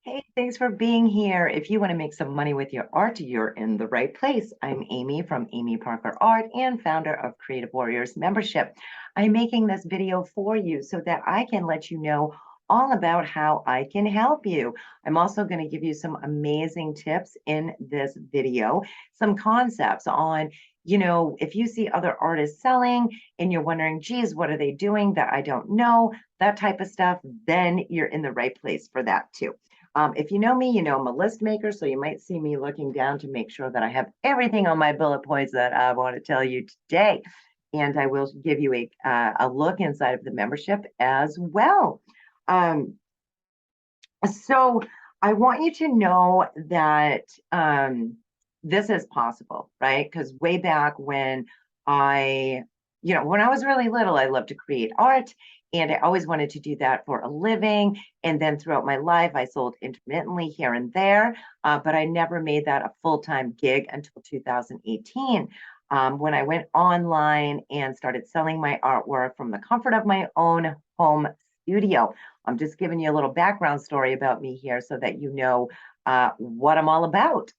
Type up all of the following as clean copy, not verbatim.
Hey, thanks for being here. If you want to make some money with your art, you're in the right place. I'm Amy from Amy Parker Art and founder of Creative Warriors Membership. I'm making this video for you so that I can let you know all about how I can help you. I'm also going to give you some amazing tips in this video, some concepts on, if you see other artists selling and you're wondering, geez, what are they doing that I don't know, that type of stuff, then you're in the right place for that too. If you know me, you know I'm a list maker, so you might see me looking down to make sure that I have everything on my bullet points that I want to tell you today. And I will give you a look inside of the membership as well. Um, so I want you to know that this is possible, right? Because way back when when I was really little, I loved to create art and I always wanted to do that for a living. And then throughout my life, I sold intermittently here and there, but I never made that a full-time gig until 2018. When I went online and started selling my artwork from the comfort of my own home studio. I'm just giving you a little background story about me here so that you know what I'm all about.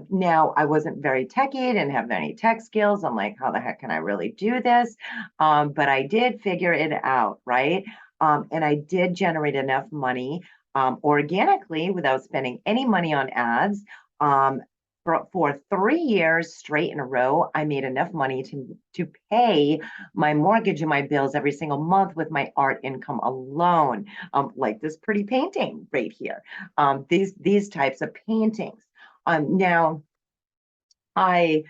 Now, I wasn't very techy, didn't have any tech skills. I'm like, how the heck can I really do this? But I did figure it out, right? And I did generate enough money organically without spending any money on ads. For 3 years straight in a row, I made enough money to pay my mortgage and my bills every single month with my art income alone. Like this pretty painting right here. These types of paintings. Now, I'm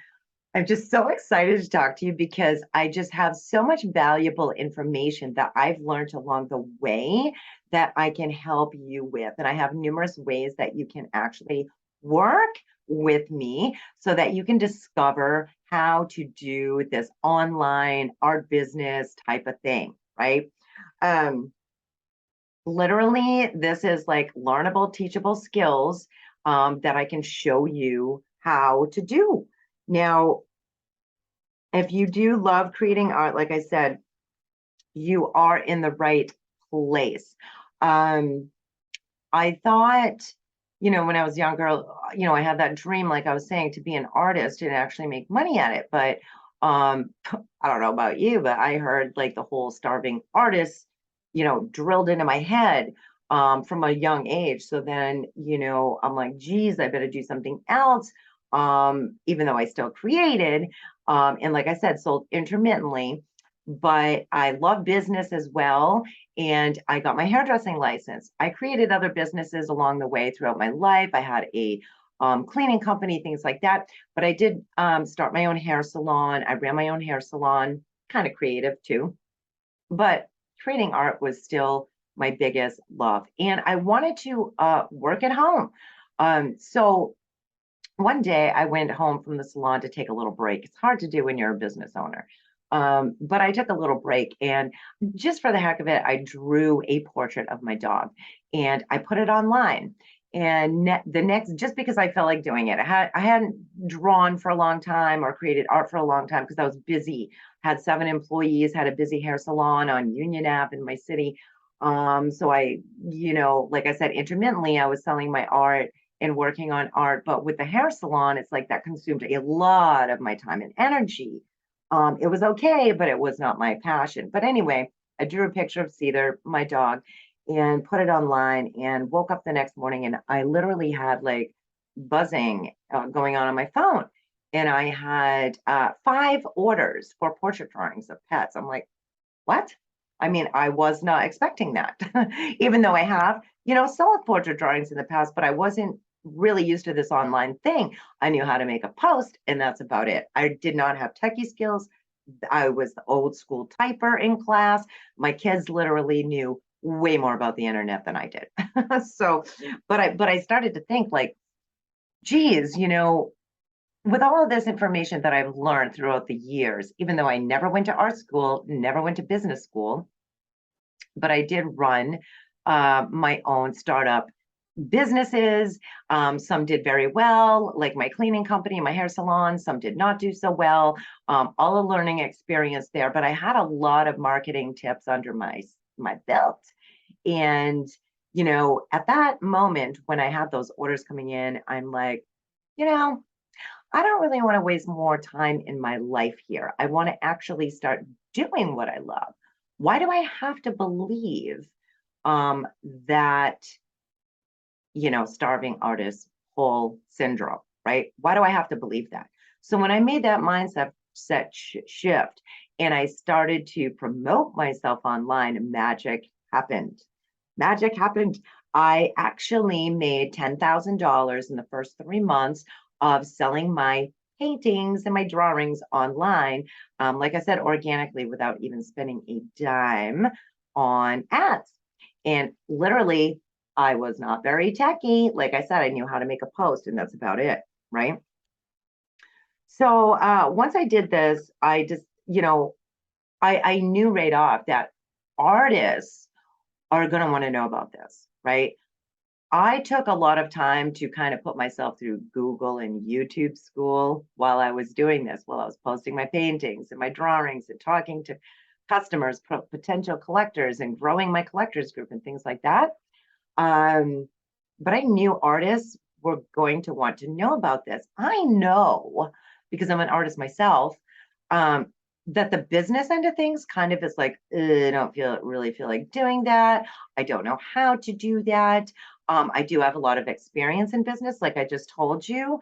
just so excited to talk to you because I just have so much valuable information that I've learned along the way that I can help you with. And I have numerous ways that you can actually work with me so that you can discover how to do this online art business type of thing, right? Um, Literally, this is like learnable, teachable skills that I can show you how to do. Now, if you do love creating art, like I said, you are in the right place. Um, I thought, when I was younger, I had that dream, like I was saying, to be an artist and actually make money at it. But I don't know about you, but I heard like the whole starving artist, drilled into my head from a young age. So then, I'm like, geez, I better do something else. Even though I still created, and like I said, sold intermittently, but I love business as well. And I got my hairdressing license. I created other businesses along the way throughout my life. I had a cleaning company, things like that. But I did start my own hair salon. I ran my own hair salon, kind of creative too. But creating art was still my biggest love. And I wanted to work at home. So one day I went home from the salon to take a little break. It's hard to do when you're a business owner. But I took a little break and just for the heck of it, I drew a portrait of my dog and I put it online. And the next, just because I felt like doing it, I hadn't drawn for a long time or created art for a long time because I was busy. Had 7 employees, had a busy hair salon on Union Ave in my city. So like I said, intermittently, I was selling my art and working on art. But with the hair salon, it's like that consumed a lot of my time and energy. It was okay, but it was not my passion. But anyway, I drew a picture of Cedar, my dog, and put it online and woke up the next morning and I literally had like buzzing going on my phone. And I had 5 orders for portrait drawings of pets. I'm like, what? I mean, I was not expecting that, even though I have, sold portrait drawings in the past, but I wasn't really used to this online thing. I knew how to make a post, and that's about it. I did not have techie skills. I was the old school typer in class. My kids literally knew way more about the internet than I did. So, but I started to think like, geez, with all of this information that I've learned throughout the years, even though I never went to art school, never went to business school, but I did run my own startup businesses. Some did very well, like my cleaning company, my hair salon. Some did not do so well. All a learning experience there, but I had a lot of marketing tips under my belt. And At that moment when I had those orders coming in, I'm like, you know, I don't really want to waste more time in my life here. I want to actually start doing what I love. Why do I have to believe that, starving artist whole syndrome, right? Why do I have to believe that? So when I made that mindset shift and I started to promote myself online, magic happened. Magic happened. I actually made $10,000 in the first 3 months of selling my paintings and my drawings online. Like I said, organically without even spending a dime on ads. And literally, I was not very techy. Like I said, I knew how to make a post, and that's about it, right? So once I did this, I just, I knew right off that artists are going to want to know about this, right? I took a lot of time to kind of put myself through Google and YouTube school while I was doing this, while I was posting my paintings and my drawings and talking to customers, potential collectors, and growing my collectors group and things like that. But I knew artists were going to want to know about this. I know, because I'm an artist myself, that the business end of things kind of is like, I don't really feel like doing that. I don't know how to do that. I do have a lot of experience in business, like I just told you,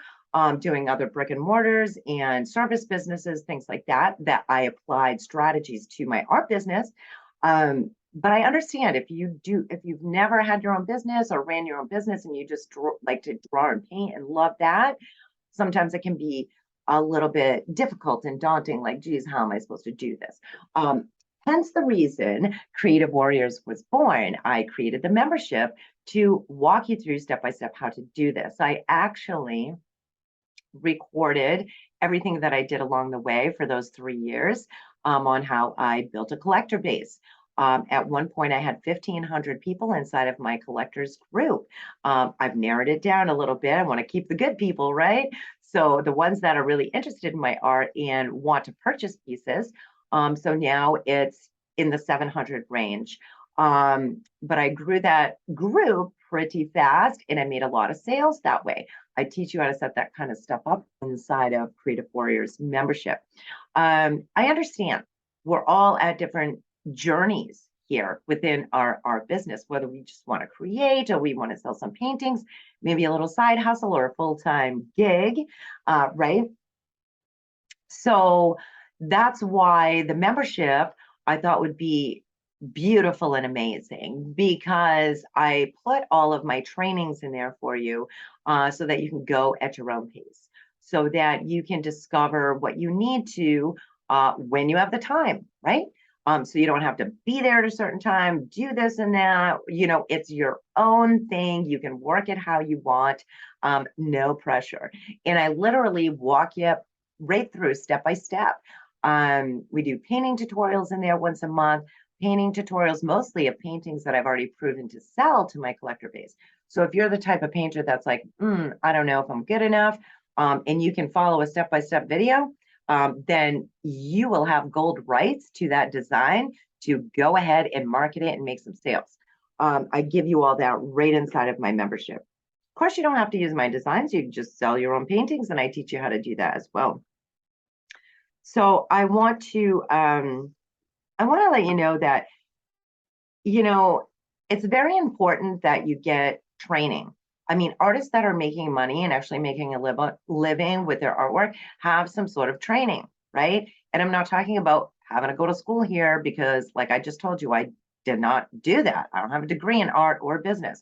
doing other brick and mortars and service businesses, things like that, that I applied strategies to my art business. But I understand if you've never had your own business or ran your own business and you just like to draw and paint and love that, sometimes it can be a little bit difficult and daunting, like, geez, how am I supposed to do this? Hence the reason Creative Warriors was born. I created the membership to walk you through step by step how to do this. I actually recorded everything that I did along the way for those 3 years on how I built a collector base. At one point, I had 1,500 people inside of my collectors group. I've narrowed it down a little bit. I want to keep the good people, right? So the ones that are really interested in my art and want to purchase pieces. So now it's in the 700 range. But I grew that group pretty fast and I made a lot of sales that way. I teach you how to set that kind of stuff up inside of Creative Warriors membership. I understand we're all at different journeys here within our business, whether we just want to create or we want to sell some paintings, maybe a little side hustle or a full-time gig, right? So that's why the membership I thought would be beautiful and amazing, because I put all of my trainings in there for you so that you can go at your own pace, so that you can discover what you need to when you have the time, right? So you don't have to be there at a certain time, do this and that. It's your own thing. You can work it how you want, no pressure. And I literally walk you right through step by step. We do painting tutorials in there once a month, painting tutorials mostly of paintings that I've already proven to sell to my collector base. So if you're the type of painter that's like, I don't know if I'm good enough, and you can follow a step-by-step video, then you will have gold rights to that design to go ahead and market it and make some sales. I give you all that right inside of my membership. Of course, you don't have to use my designs. You can just sell your own paintings, and I teach you how to do that as well. So I want to let you know that, it's very important that you get training. I mean, artists that are making money and actually making a living with their artwork have some sort of training, right? And I'm not talking about having to go to school here, because like I just told you, I did not do that. I don't have a degree in art or business.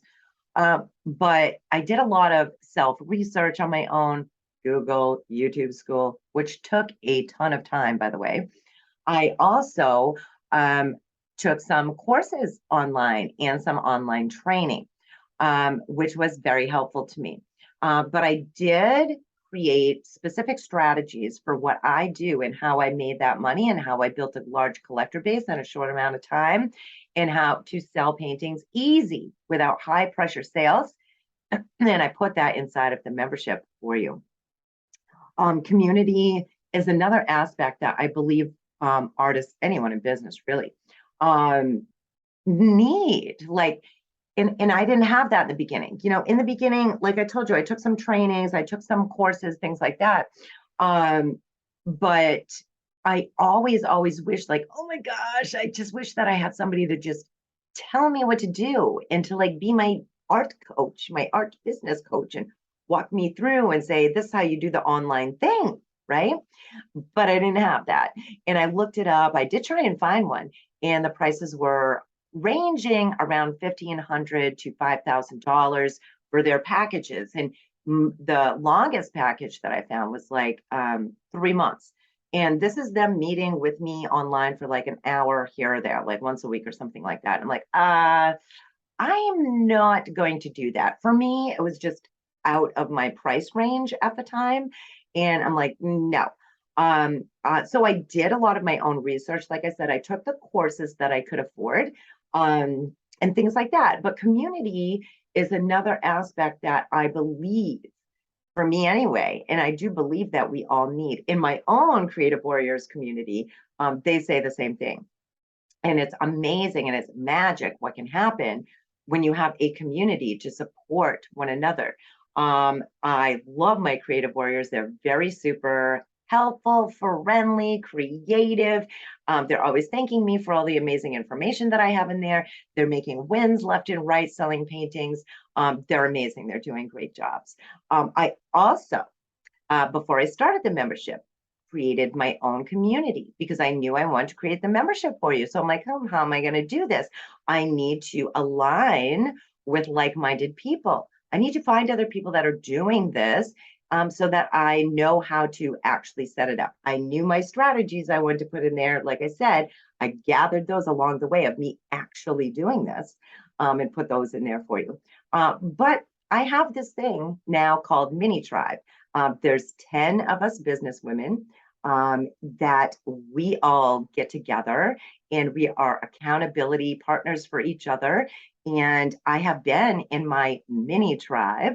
But I did a lot of self-research on my own, Google, YouTube school, which took a ton of time, by the way. I also took some courses online and some online training, which was very helpful to me. But I did create specific strategies for what I do and how I made that money and how I built a large collector base in a short amount of time, and how to sell paintings easy without high pressure sales. And I put that inside of the membership for you. Community is another aspect that I believe artists, anyone in business really, need. Like, and I didn't have that in the beginning. In the beginning, like I told you, I took some trainings, I took some courses, things like that. Um, but I always wish, like, oh my gosh, I just wish that I had somebody to just tell me what to do and to like be my art coach, my art business coach, and walk me through and say, this is how you do the online thing, right? But I didn't have that. And I looked it up. I did try and find one, and the prices were ranging around $1,500 to $5,000 for their packages. And the longest package that I found was like 3 months. And this is them meeting with me online for like an hour here or there, like once a week or something like that. I'm like, I am not going to do that. For me, it was just out of my price range at the time. And I'm like, no. So I did a lot of my own research. Like I said, I took the courses that I could afford, and things like that. But community is another aspect that I believe, for me anyway, and I do believe that we all need. In my own Creative Warriors community, they say the same thing. And it's amazing and it's magic what can happen when you have a community to support one another. I love my Creative Warriors. They're very super helpful, friendly, creative. They're always thanking me for all the amazing information that I have in there. They're making wins left and right, selling paintings. They're amazing. They're doing great jobs. I also, before I started the membership, created my own community because I knew I wanted to create the membership for you. So I'm like, oh, how am I going to do this? I need to align with like-minded people. I need to find other people that are doing this, so that I know how to actually set it up. I knew my strategies I wanted to put in there. Like I said, I gathered those along the way of me actually doing this, and put those in there for you. But I have this thing now called Mini Tribe. There's 10 of us business women, that we all get together and we are accountability partners for each other. And I have been in my mini tribe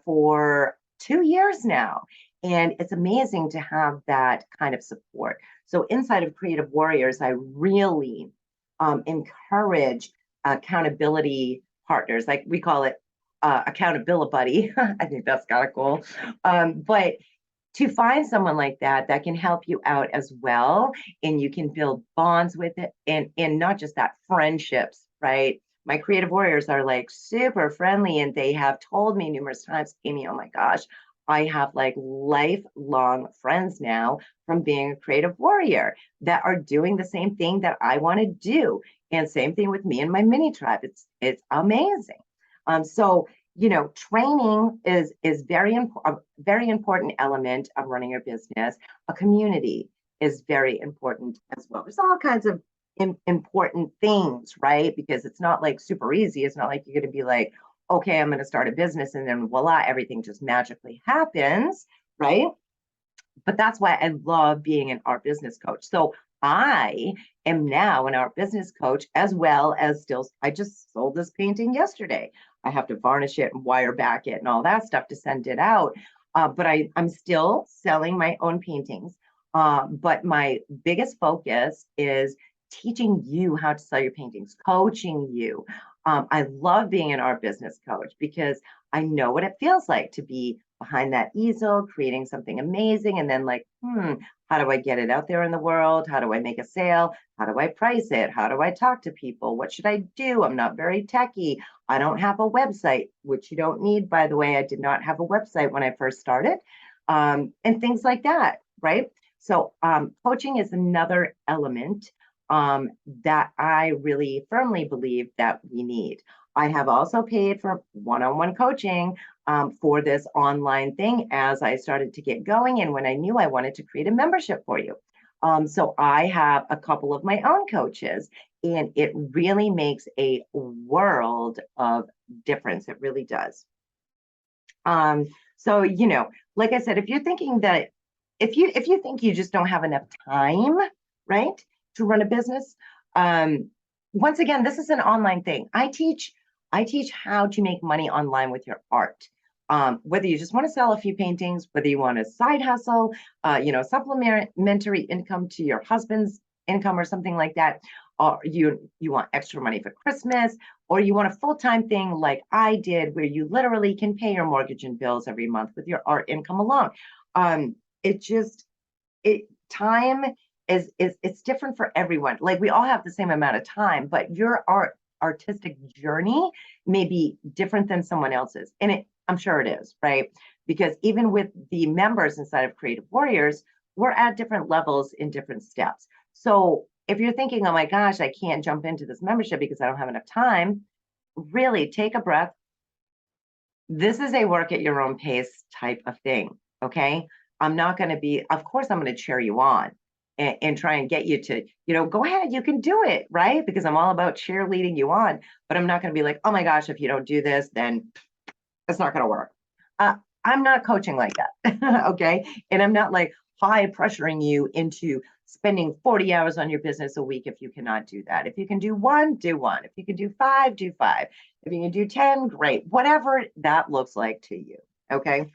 for 2 years now. And it's amazing to have that kind of support. So inside of Creative Warriors, I really encourage accountability partners, like we call it accountability buddy. I think that's kind of cool. But to find someone like that that can help you out as well, and you can build bonds with it, and not just that, friendships, right? My Creative Warriors are like super friendly, and they have told me numerous times, Amy, oh my gosh, I have like lifelong friends now from being a Creative Warrior that are doing the same thing that I want to do. And same thing with me and my mini tribe. It's amazing. So training is a very important element of running your business. A community is very important as well. There's all kinds of important things, right? Because it's not like super easy. It's not like you're going to be like, okay, I'm going to start a business and then voila, everything just magically happens, right? But that's why I love being an art business coach. So I am now an art business coach, as well as I just sold this painting yesterday. I have to varnish it and wire back it and all that stuff to send it out. But I'm still selling my own paintings. But my biggest focus is teaching you how to sell your paintings, coaching you. I love being an art business coach because I know what it feels like to be behind that easel, creating something amazing, and then like, how do I get it out there in the world? How do I make a sale? How do I price it? How do I talk to people? What should I do? I'm not very techy. I don't have a website, which you don't need, by the way. I did not have a website when I first started, and things like that, right? So coaching is another element that I really firmly believe that we need. I have also paid for one-on-one coaching for this online thing as I started to get going, and when I knew I wanted to create a membership for you. So I have a couple of my own coaches, and it really makes a world of difference. It really does. So like I said, if you're thinking that if you think you just don't have enough time, right, to run a business, once again, this is an online thing. I teach how to make money online with your art. Whether you just want to sell a few paintings, whether you want a side hustle, supplementary income to your husband's income or something like that, or you want extra money for Christmas, or you want a full-time thing like I did, where you literally can pay your mortgage and bills every month with your art income alone. It just, time is it's different for everyone. Like, we all have the same amount of time, but your artistic journey may be different than someone else's. And I'm sure it is, right? Because even with the members inside of Creative Warriors, we're at different levels in different steps. So if you're thinking, oh my gosh, I can't jump into this membership because I don't have enough time, really take a breath. This is a work at your own pace type of thing, okay? I'm not going to be, of course, I'm going to cheer you on and try and get you to, go ahead, you can do it, right? Because I'm all about cheerleading you on, but I'm not going to be like, oh my gosh, if you don't do this, then it's not going to work. I'm not coaching like that, okay? And I'm not like high pressuring you into spending 40 hours on your business a week if you cannot do that. If you can do one, do one. If you can do five, do five. If you can do 10, great. Whatever that looks like to you, okay?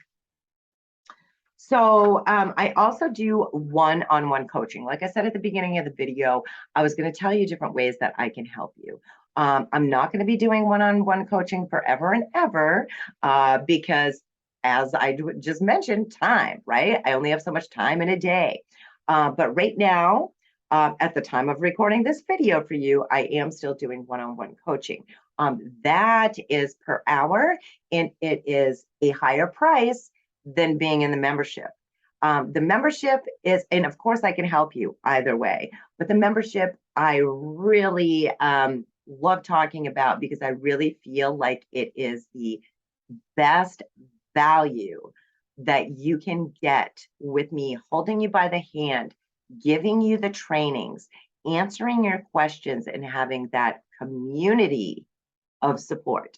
So I also do one-on-one coaching. Like I said at the beginning of the video, I was going to tell you different ways that I can help you. I'm not going to be doing one-on-one coaching forever and ever because, as I just mentioned, time, right? I only have so much time in a day. But right now, at the time of recording this video for you, I am still doing one-on-one coaching. That is per hour, and it is a higher price than being in the membership. The membership is, and of course I can help you either way, but the membership I really love talking about because I really feel like it is the best value that you can get with me, holding you by the hand, giving you the trainings, answering your questions, and having that community of support.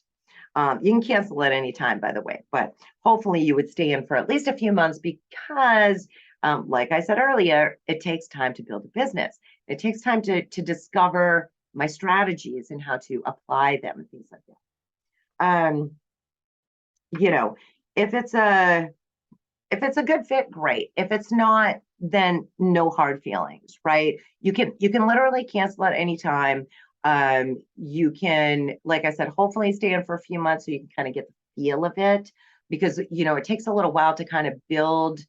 You can cancel at any time, by the way, but hopefully you would stay in for at least a few months because, like I said earlier, it takes time to build a business. It takes time to discover my strategies and how to apply them and things like that. If it's a good fit, great. If it's not, then no hard feelings, right? You can literally cancel at any time. You can, like I said, hopefully stay in for a few months so you can kind of get the feel of it, because it takes a little while to kind of build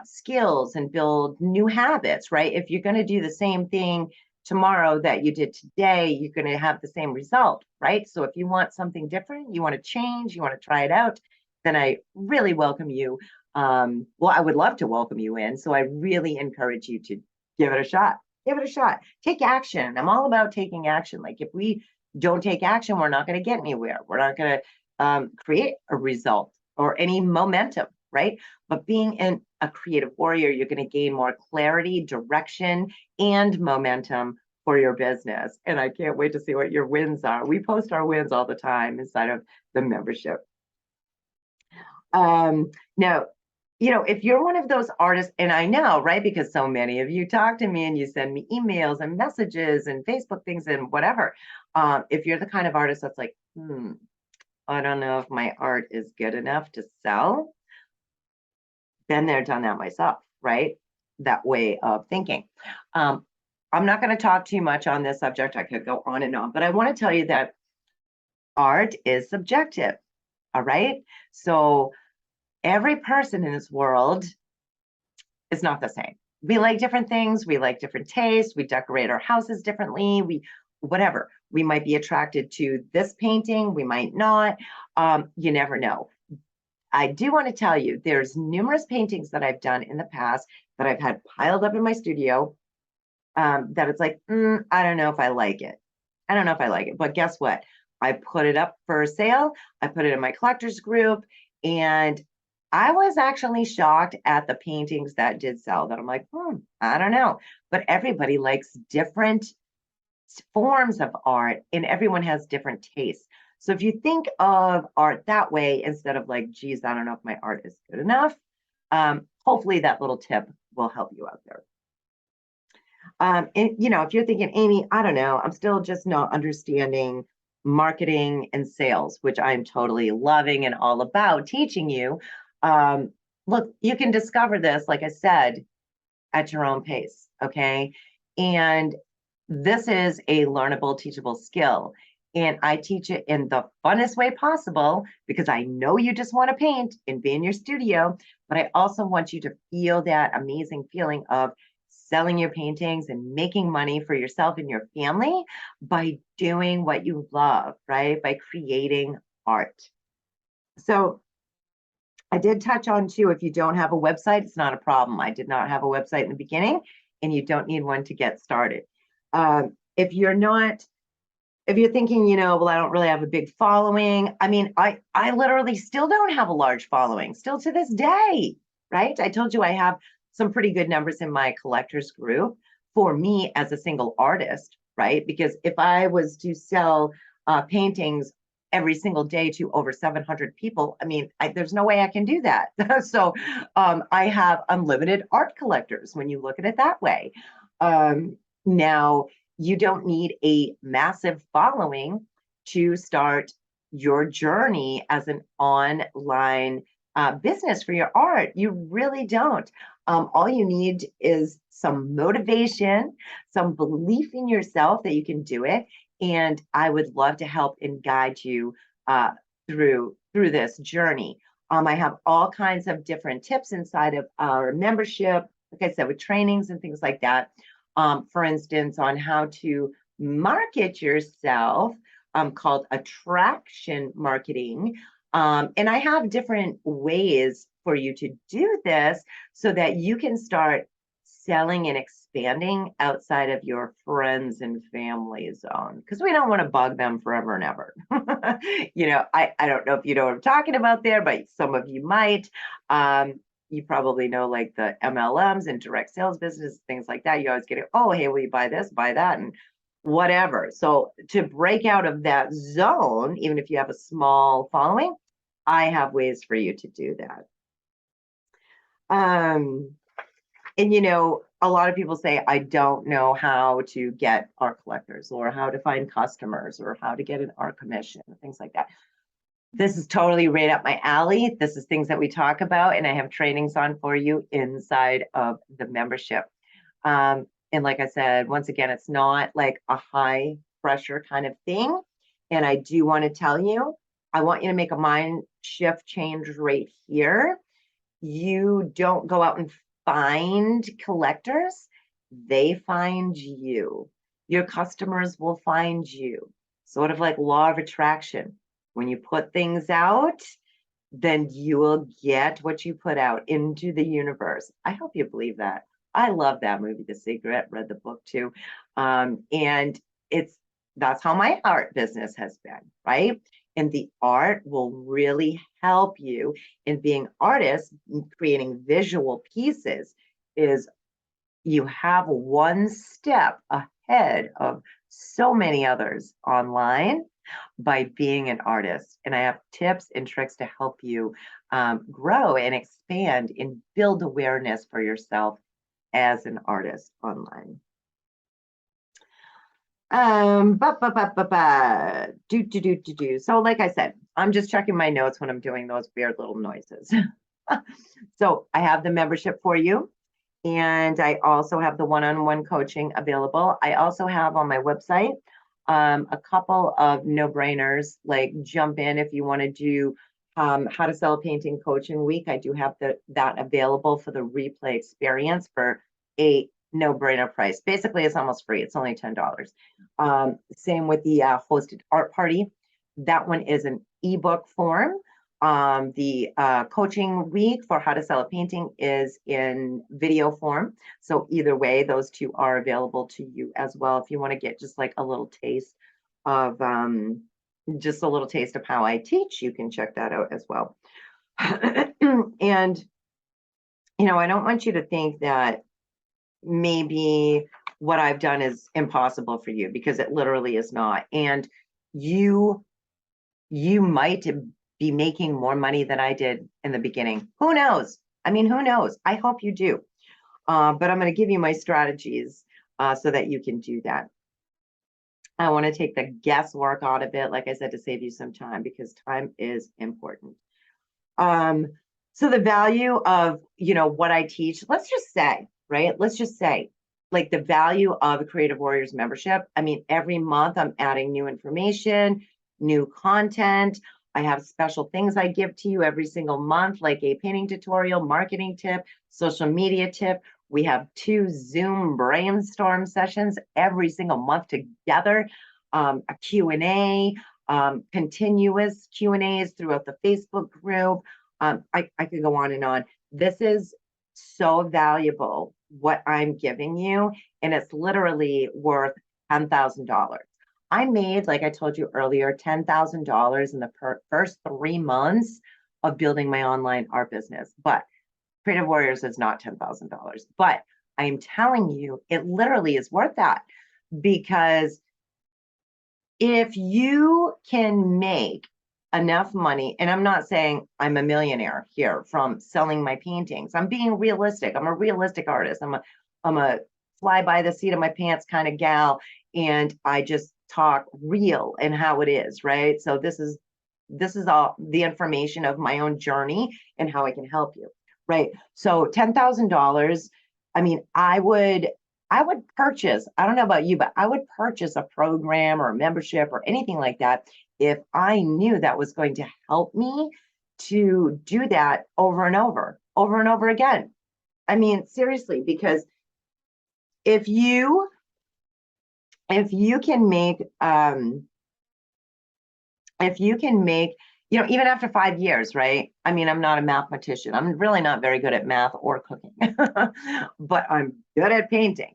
skills and build new habits, right? If you're going to do the same thing tomorrow that you did today, you're going to have the same result, right? So if you want something different, you want to change, you want to try it out, then I really welcome you. Well, I would love to welcome you in. So I really encourage you to give it a shot. Give it a shot. Take action. I'm all about taking action. Like, if we don't take action, we're not going to get anywhere. We're not going to create a result or any momentum, right? But being in a creative warrior, you're going to gain more clarity, direction, and momentum for your business. And I can't wait to see what your wins are. We post our wins all the time inside of the membership. Now, if you're one of those artists, and I know, right, because so many of you talk to me and you send me emails and messages and Facebook things and whatever. If you're the kind of artist that's like, I don't know if my art is good enough to sell, been there, done that myself, right? That way of thinking. I'm not going to talk too much on this subject. I could go on and on, but I want to tell you that art is subjective. All right. So every person in this world is not the same. We like different things. We like different tastes. We decorate our houses differently. Whatever. We might be attracted to this painting. We might not. You never know. I do want to tell you, there's numerous paintings that I've done in the past that I've had piled up in my studio that it's like, I don't know if I like it. I don't know if I like it. But guess what? I put it up for sale. I put it in my collectors group, and I was actually shocked at the paintings that did sell, that I'm like, I don't know. But everybody likes different forms of art, and everyone has different tastes. So if you think of art that way, instead of like, geez, I don't know if my art is good enough, hopefully that little tip will help you out there. And if you're thinking, Amy, I don't know, I'm still just not understanding marketing and sales, which I'm totally loving and all about teaching you. Look, you can discover this, like I said, at your own pace, okay? And this is a learnable, teachable skill. And I teach it in the funnest way possible because I know you just want to paint and be in your studio, but I also want you to feel that amazing feeling of selling your paintings and making money for yourself and your family by doing what you love, right? By creating art. So I did touch on too, if you don't have a website, it's not a problem. I did not have a website in the beginning, and you don't need one to get started. If you're not, if you're thinking, well, I don't really have a big following. I mean, I literally still don't have a large following, still to this day, right? I told you I have some pretty good numbers in my collectors group for me as a single artist, right? Because if I was to sell paintings every single day to over 700 people, I mean, there's no way I can do that. So I have unlimited art collectors when you look at it that way. Now, you don't need a massive following to start your journey as an online business for your art. You really don't. All you need is some motivation, some belief in yourself that you can do it. And I would love to help and guide you through this journey. I have all kinds of different tips inside of our membership, like I said, with trainings and things like that. For instance, on how to market yourself, called attraction marketing. And I have different ways for you to do this so that you can start selling and expanding outside of your friends and family zone, because we don't want to bug them forever and ever. I don't know if you know what I'm talking about there, but some of you might. You probably know like the MLMs and direct sales business, things like that. You always get it, oh, hey, will you buy this, buy that, and whatever. So to break out of that zone, even if you have a small following, I have ways for you to do that. And a lot of people say, I don't know how to get art collectors or how to find customers or how to get an art commission, things like that. This is totally right up my alley. This is things that we talk about, and I have trainings on for you inside of the membership. And like I said, once again, it's not like a high pressure kind of thing. And I do want to tell you, I want you to make a mind shift change right here. You don't go out and find collectors, they find you. Your customers will find you. Sort of like law of attraction. When you put things out, then you will get what you put out into the universe. I hope you believe that. I love that movie, The Secret, read the book too. And that's how my art business has been, right? And the art will really help you in being artists, creating visual pieces. Is you have one step ahead of so many others online by being an artist. And I have tips and tricks to help you grow and expand and build awareness for yourself as an artist online. So like I said, I'm just checking my notes when I'm doing those weird little noises. So I have the membership for you. And I also have the one-on-one coaching available. I also have on my website a couple of no-brainers, like jump in if you want to do how to sell a painting coaching week. I do have that available for the replay experience for a no-brainer price. Basically, it's almost free. It's only $10. Same with the hosted art party. That one is an ebook form. The coaching week for how to sell a painting is in video form. So either way, those two are available to you as well. If you want to get just like a little taste of how I teach, you can check that out as well. And, I don't want you to think that maybe what I've done is impossible for you, because it literally is not. And you might be making more money than I did in the beginning. Who knows? I mean, who knows? I hope you do. But I'm going to give you my strategies so that you can do that. I want to take the guesswork out of it, like I said, to save you some time, because time is important. So the value of, what I teach, let's just say, like the value of a Creative Warriors membership. I mean, every month I'm adding new information, new content. I have special things I give to you every single month, like a painting tutorial, marketing tip, social media tip. We have 2 Zoom brainstorm sessions every single month together, a Q&A, continuous Q&As throughout the Facebook group. I could go on and on. This is so valuable, what I'm giving you, and it's literally worth $10,000. I made, like I told you earlier, $10,000 in the first 3 months of building my online art business. But Creative Warriors is not $10,000. But I'm telling you, it literally is worth that, because if you can make enough money, and I'm not saying I'm a millionaire here from selling my paintings. I'm being realistic. I'm a realistic artist. I'm a fly by the seat of my pants kind of gal, and I just talk real and how it is, right? So this is all the information of my own journey and how I can help you, right? So $10,000. I mean, I would purchase, I don't know about you, but I would purchase a program or a membership or anything like that if I knew that was going to help me to do that over and over again. I mean, seriously, because if you can make, even after 5 years, right? I mean, I'm not a mathematician. I'm really not very good at math or cooking, but I'm good at painting.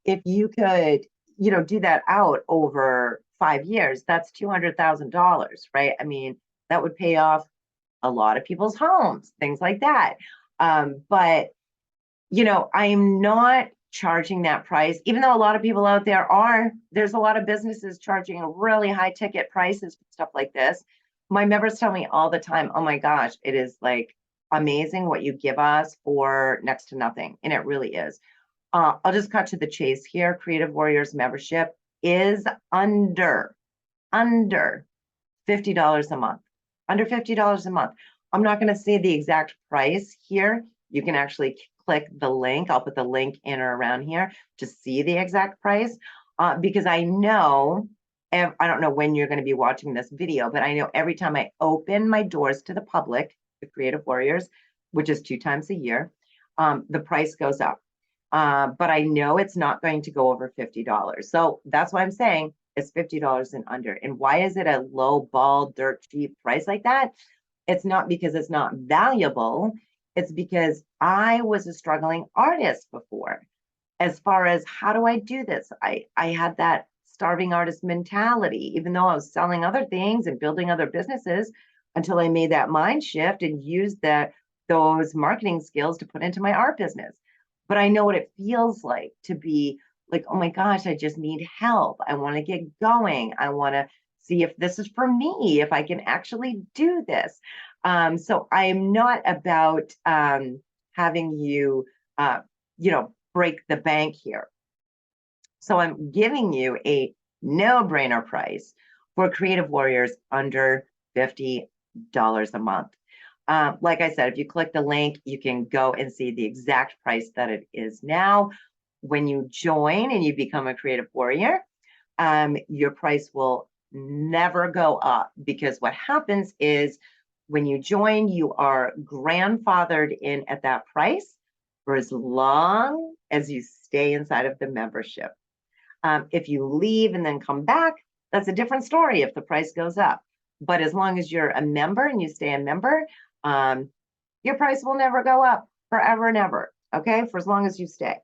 If you could, do that out over 5 years, that's $200,000, right? I mean, that would pay off a lot of people's homes, things like that. But, I'm not charging that price, even though a lot of people out there there's a lot of businesses charging really high ticket prices for stuff like this. My members tell me all the time, oh my gosh, it is like amazing what you give us for next to nothing. And it really is. I'll just cut to the chase here. Creative Warriors membership is under $50 a month. Under $50 a month. I'm not going to say the exact price here. You can actually click the link. I'll put the link in or around here to see the exact price, because I know, I don't know when you're going to be watching this video, but I know every time I open my doors to the public, the Creative Warriors, which is 2 times a year, the price goes up. But I know it's not going to go over $50. So that's why I'm saying it's $50 and under. And why is it a low ball, dirt cheap price like that? It's not because it's not valuable. It's because I was a struggling artist before. As far as how do I do this? I had that starving artist mentality, even though I was selling other things and building other businesses, until I made that mind shift and used those marketing skills to put into my art business. But I know what it feels like to be like, oh my gosh, I just need help. I want to get going. I want to see if this is for me, if I can actually do this. So I'm not about having you, break the bank here. So I'm giving you a no-brainer price for Creative Warriors under $50 a month. Like I said, if you click the link, you can go and see the exact price that it is now. When you join and you become a Creative Warrior, your price will never go up, because what happens is when you join, you are grandfathered in at that price for as long as you stay inside of the membership. If you leave and then come back, that's a different story if the price goes up. But as long as you're a member and you stay a member, your price will never go up forever and ever, okay? For as long as you stay.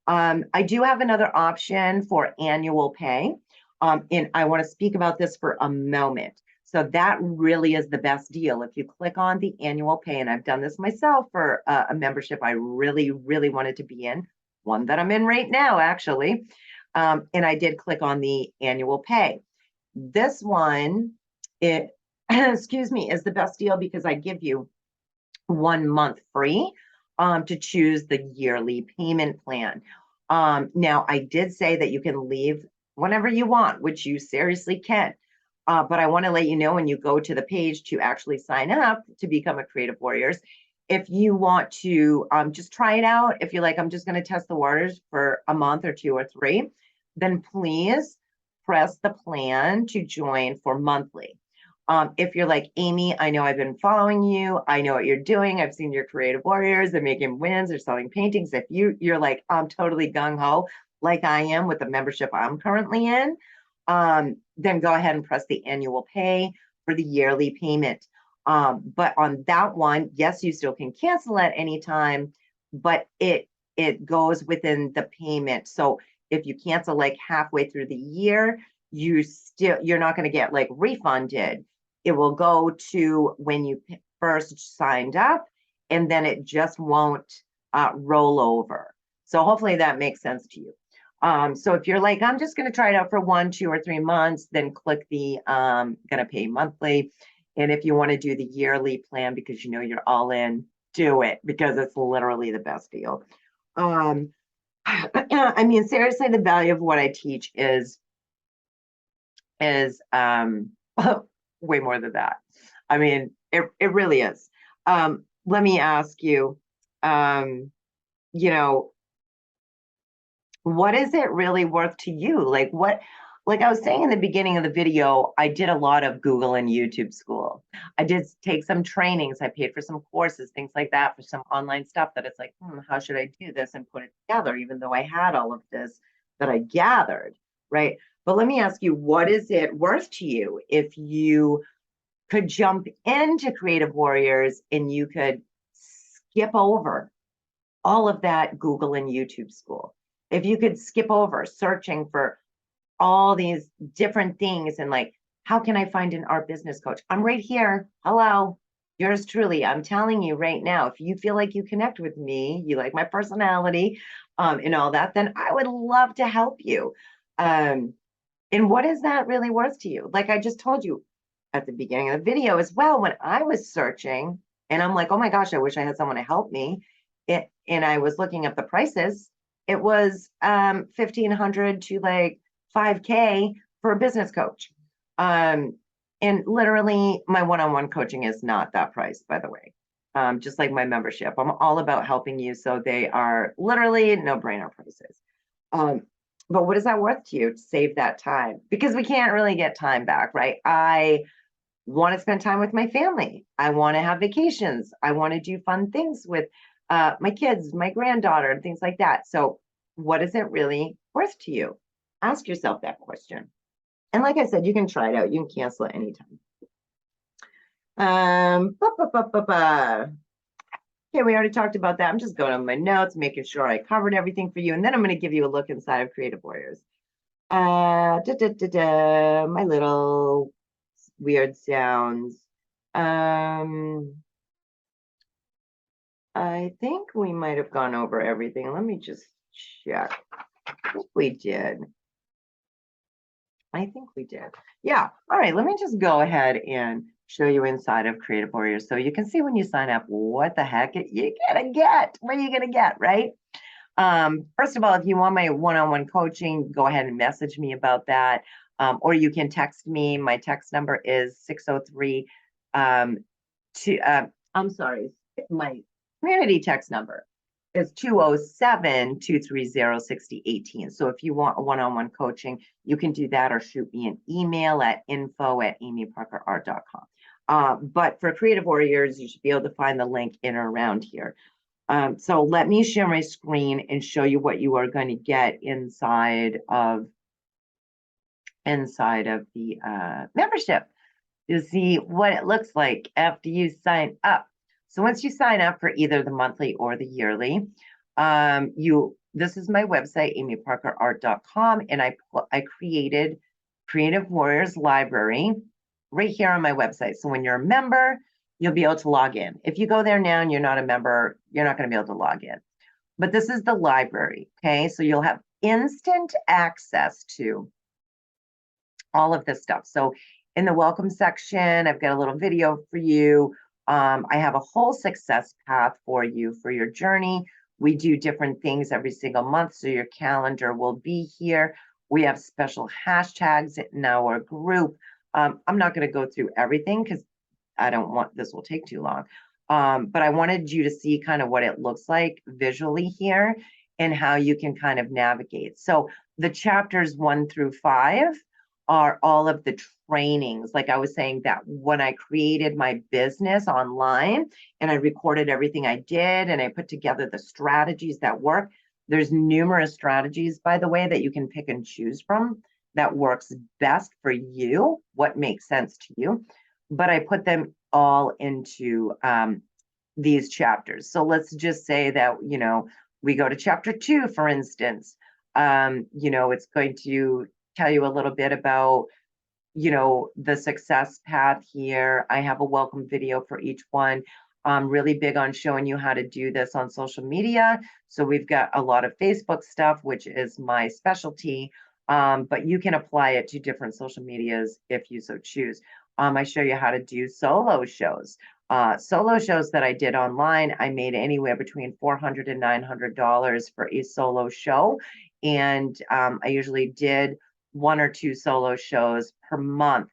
I do have another option for annual pay, and I want to speak about this for a moment. So that really is the best deal. If you click on the annual pay, and I've done this myself for a membership I really, really wanted to be in, one that I'm in right now, actually, and I did click on the annual pay. This one, excuse me, is the best deal because I give you 1 month free to choose the yearly payment plan. Now, I did say that you can leave whenever you want, which you seriously can. But I want to let you know when you go to the page to actually sign up to become a Creative Warriors, if you want to just try it out, if you're like, I'm just going to test the waters for a month or 2 or 3, then please press the plan to join for monthly. If you're like, Amy, I know I've been following you. I know what you're doing. I've seen your creative warriors. They're making wins. They're selling paintings. If you're like, I'm totally gung-ho, like I am with the membership I'm currently in, then go ahead and press the annual pay for the yearly payment. But on that one, yes, you still can cancel at any time, but it goes within the payment. So if you cancel like halfway through the year, you're not going to get like refunded. It will go to when you first signed up, and then it just won't roll over. So hopefully that makes sense to you. So if you're like, I'm just going to try it out for 1, 2, or 3 months, then click the going to pay monthly. And if you want to do the yearly plan because you know you're all in, do it, because it's literally the best deal. I mean, seriously, the value of what I teach is way more than that. I mean, it really is. Let me ask you, you know, what is it really worth to you? Like I was saying in the beginning of the video, I did a lot of Google and YouTube school. I did take some trainings. I paid for some courses, things like that, for some online stuff that it's like, how should I do this and put it together, even though I had all of this that I gathered, right? But let me ask you, what is it worth to you if you could jump into Creative Warriors and you could skip over all of that Google and YouTube school? If you could skip over searching for all these different things and like, how can I find an art business coach? I'm right here. Hello, yours truly. I'm telling you right now, if you feel like you connect with me, you like my personality and all that, then I would love to help you. And what is that really worth to you? Like I just told you at the beginning of the video as well, when I was searching and I'm like, oh my gosh, I wish I had someone to help me. And I was looking up the prices. It was $1,500 to like $5,000 for a business coach. And literally my one-on-one coaching is not that price, by the way. Just like my membership, I'm all about helping you. So they are literally no-brainer prices. But what is that worth to you to save that time? Because we can't really get time back, right? I want to spend time with my family. I want to have vacations. I want to do fun things with my kids, my granddaughter, and things like that. So what is it really worth to you? Ask yourself that question. And like I said, you can try it out. You can cancel it anytime. Okay, we already talked about that. I'm just going on my notes, making sure I covered everything for you. And then I'm going to give you a look inside of Creative Warriors. My little weird sounds. I think we might have gone over everything. Let me just check. I think we did. Yeah. All right. Let me just go ahead and show you inside of Creative Warriors so you can see when you sign up what the heck you're gonna get. What are you gonna get, right? First of all, if you want my one-on-one coaching, go ahead and message me about that. Or you can text me. My text number is 603 I'm sorry, my community text number is 207-230-6018. So if you want a one-on-one coaching, you can do that or shoot me an email at info@amyparkerart.com. But for Creative Warriors, you should be able to find the link in or around here. So let me share my screen and show you what you are going to get inside of the membership. You'll see what it looks like after you sign up. So once you sign up for either the monthly or the yearly, this is my website, amyparkerart.com, and I created Creative Warriors Library right here on my website. So when you're a member, you'll be able to log in. If you go there now and you're not a member, you're not going to be able to log in. But this is the library, okay? So you'll have instant access to all of this stuff. So in the welcome section, I've got a little video for you. I have a whole success path for you for your journey. We do different things every single month, so your calendar will be here. We have special hashtags in our group. I'm not going to go through everything because I don't want, this will take too long. But I wanted you to see kind of what it looks like visually here and how you can kind of navigate. So the chapters 1 through 5 are all of the trainings. Like I was saying, that when I created my business online and I recorded everything I did and I put together the strategies that work, there's numerous strategies, by the way, that you can pick and choose from that works best for you, what makes sense to you. But I put them all into these chapters. So let's just say that, we go to chapter 2, for instance. It's going to tell you a little bit about, the success path here. I have a welcome video for each one. I'm really big on showing you how to do this on social media. So we've got a lot of Facebook stuff, which is my specialty, but you can apply it to different social medias if you so choose. I show you how to do solo shows. Solo shows that I did online, I made anywhere between $400 and $900 for a solo show. And I usually did 1 or 2 solo shows per month.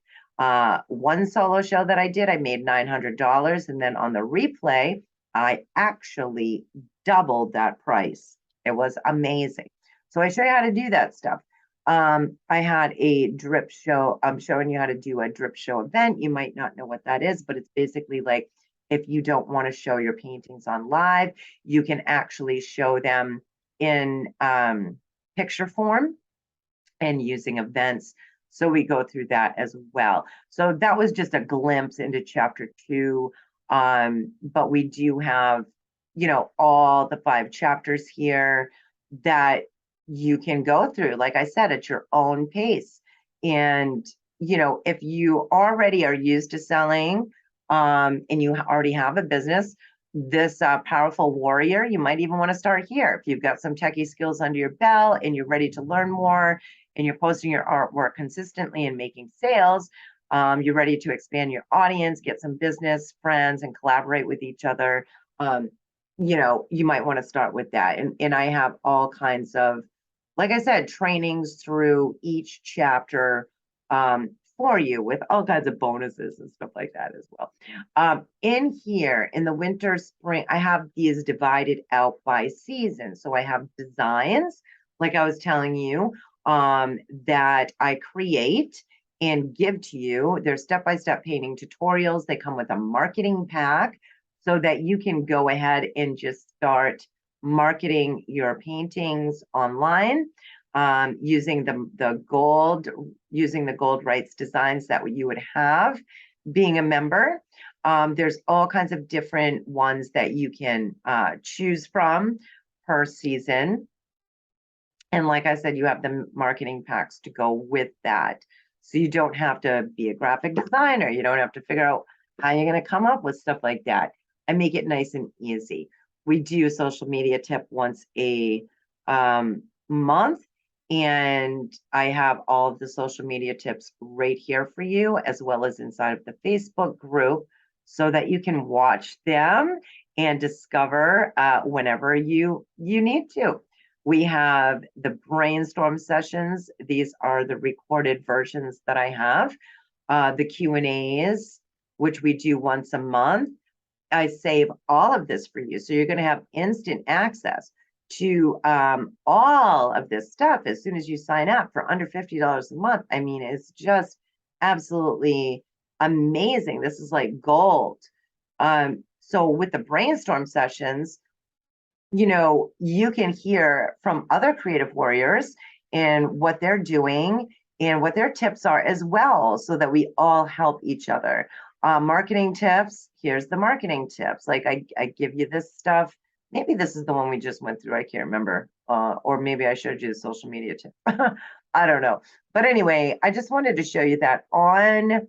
One solo show that I did, I made $900. And then on the replay, I actually doubled that price. It was amazing. So I show you how to do that stuff. I had a drip show. I'm showing you how to do a drip show event. You might not know what that is, but it's basically like if you don't want to show your paintings on live, you can actually show them in picture form and using events. So we go through that as well. So that was just a glimpse into chapter 2. But we do have, all the 5 chapters here that you can go through, like I said, at your own pace. And, if you already are used to selling and you already have a business, this powerful warrior, you might even want to start here. If you've got some techie skills under your belt and you're ready to learn more and you're posting your artwork consistently and making sales, you're ready to expand your audience, get some business friends and collaborate with each other. You might want to start with that. And I have all kinds of, like I said, trainings through each chapter for you with all kinds of bonuses and stuff like that as well. In here, in the winter, spring, I have these divided out by season. So I have designs, like I was telling you, that I create and give to you. They're step-by-step painting tutorials. They come with a marketing pack so that you can go ahead and just start marketing your paintings online using the gold rights designs that you would have being a member. There's all kinds of different ones that you can choose from per season. And like I said, you have the marketing packs to go with that. So you don't have to be a graphic designer. You don't have to figure out how you're going to come up with stuff like that. I make it nice and easy. We do a social media tip once a month, and I have all of the social media tips right here for you, as well as inside of the Facebook group, so that you can watch them and discover whenever you need to. We have the brainstorm sessions. These are the recorded versions that I have. The Q&As, which we do once a month. I save all of this for you. So you're going to have instant access to all of this stuff as soon as you sign up for under $50 a month. I mean, it's just absolutely amazing. This is like gold. So with the brainstorm sessions, you can hear from other creative warriors and what they're doing and what their tips are as well, so that we all help each other. Marketing tips, here's the marketing tips. Like I give you this stuff. Maybe this is the one we just went through. I can't remember. Or maybe I showed you the social media tip. I don't know. But anyway, I just wanted to show you that on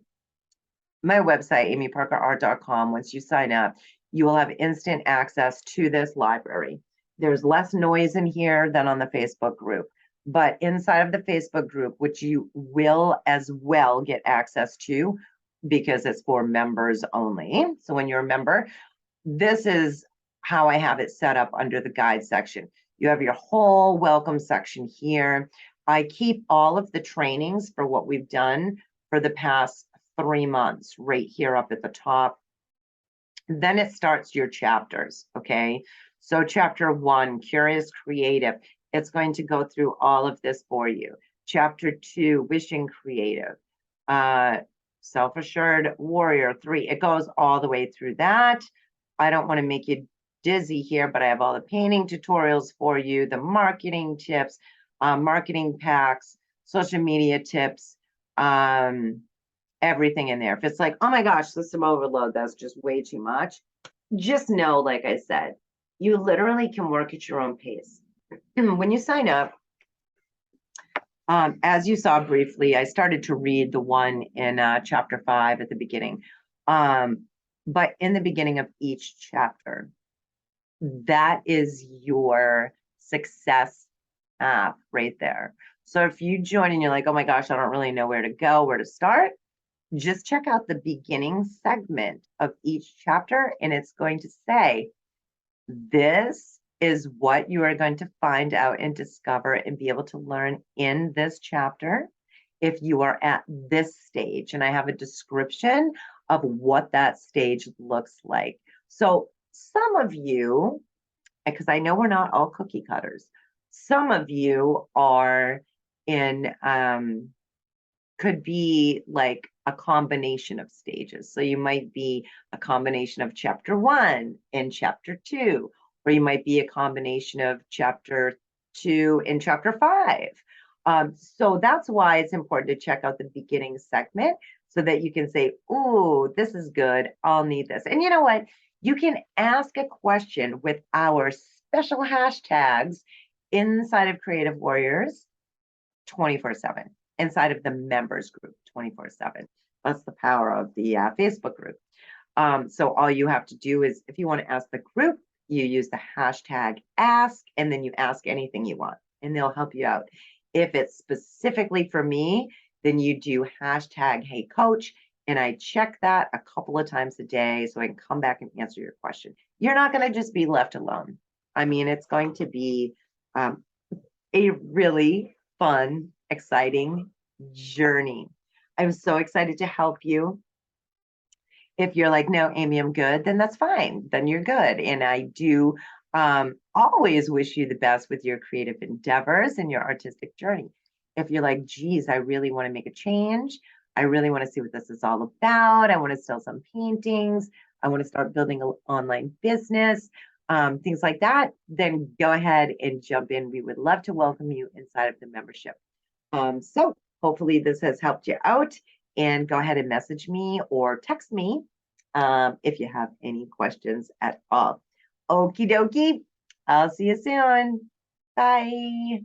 my website, amyparkerart.com. Once you sign up, you will have instant access to this library. There's less noise in here than on the Facebook group, but inside of the Facebook group, which you will as well get access to because it's for members only. So when you're a member, this is how I have it set up under the guide section. You have your whole welcome section here. I keep all of the trainings for what we've done for the past 3 months right here up at the top. Then it starts your chapters, okay? So chapter 1, Curious Creative, it's going to go through all of this for you. Chapter 2, Wishing Creative, Self-Assured Warrior 3, it goes all the way through that. I don't want to make you dizzy here, but I have all the painting tutorials for you, the marketing tips, marketing packs, social media tips, everything in there. If it's like, oh my gosh, system overload, that's just way too much, just know, like I said, you literally can work at your own pace. When you sign up, as you saw briefly, I started to read the one in chapter 5 at the beginning. But in the beginning of each chapter, that is your success app right there. So if you join and you're like, oh my gosh, I don't really know where to go, where to start, just check out the beginning segment of each chapter, and it's going to say, this is what you are going to find out and discover and be able to learn in this chapter if you are at this stage. And I have a description of what that stage looks like. So some of you, because I know we're not all cookie cutters, some of you are in, could be like a combination of stages. So you might be a combination of chapter 1 and chapter 2, or you might be a combination of chapter 2 and chapter 5. So that's why it's important to check out the beginning segment so that you can say, ooh, this is good, I'll need this. And you know what? You can ask a question with our special hashtags inside of Creative Warriors 24/7. Inside of the members group 24/7. That's the power of the Facebook group. So all you have to do is, if you want to ask the group, you use the hashtag ask, and then you ask anything you want, and they'll help you out. If it's specifically for me, then you do hashtag hey coach, and I check that a couple of times a day so I can come back and answer your question. You're not going to just be left alone. I mean, it's going to be a really fun, exciting journey. I'm so excited to help you. If you're like, no, Amy, I'm good, then that's fine. Then you're good. And I do always wish you the best with your creative endeavors and your artistic journey. If you're like, geez, I really want to make a change. I really want to see what this is all about. I want to sell some paintings. I want to start building an online business. Things like that, then go ahead and jump in. We would love to welcome you inside of the membership. So hopefully this has helped you out, and go ahead and message me or text me if you have any questions at all. Okie dokie. I'll see you soon. Bye.